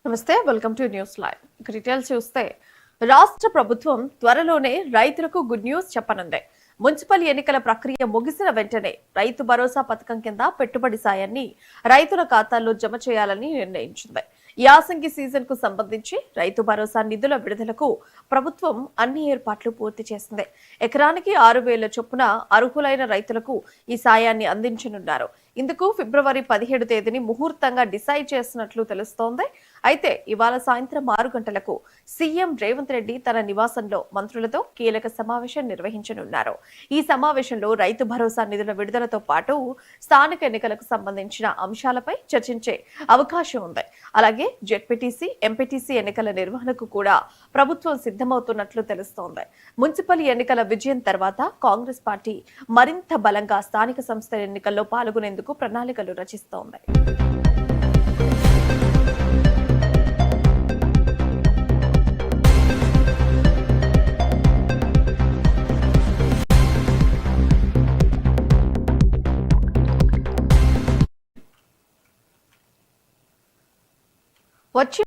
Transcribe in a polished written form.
నమస్తే, welcome to news live. Details చూస్తే రాష్ట్ర ప్రభుత్వం త్వరలోనే రైతులకు గుడ్ న్యూస్ చెప్పనుంది. మున్సిపల్ ఎన్నికల ప్రక్రియ ముగిసిన వెంటనే రైతు భరోసా పథకం కింద పెట్టుబడి సాయాన్ని రైతుల ఖాతాల్లో జమ చేయాలని నిర్ణయించింది. యాసంగి సీజన్ కు సంబంధించి రైతు భరోసా నిధుల విడుదలకు ప్రభుత్వం అన్ని ఏర్పాట్లు పూర్తి చేసింది. ఎకరానికి 6,000 చొప్పున అర్హులైన రైతులకు ఈ సాయాన్ని అందించనున్నారు. ఇందుకు ఫిబ్రవరి 17 తేదీని ముహూర్తంగా డిసైడ్ చేసినట్లు తెలుస్తోంది. అయితే ఇవాళ సాయంత్రం 6 గంటలకు సీఎం రేవంత్ రెడ్డి తన నివాసంలో మంత్రులతో కీలక సమావేశం నిర్వహించనున్నారు. ఈ సమావేశంలో రైతు భరోసా నిధుల విడుదలతో పాటు స్థానిక ఎన్నికలకు సంబంధించిన అంశాలపై చర్చించే అవకాశం ఉంది. అలాగే జెడ్పీటీసీ, ఎంపీటీసీ ఎన్నికల నిర్వహణకు కూడా ప్రభుత్వం సిద్ధమవుతున్నట్లు తెలుస్తోంది. మున్సిపల్ ఎన్నికల విజయం తర్వాత కాంగ్రెస్ పార్టీ మరింత బలంగా స్థానిక సంస్థల ఎన్నికల్లో పాల్గొనేందుకు ప్రణాళికలు రచిస్తోంది. వచ్చి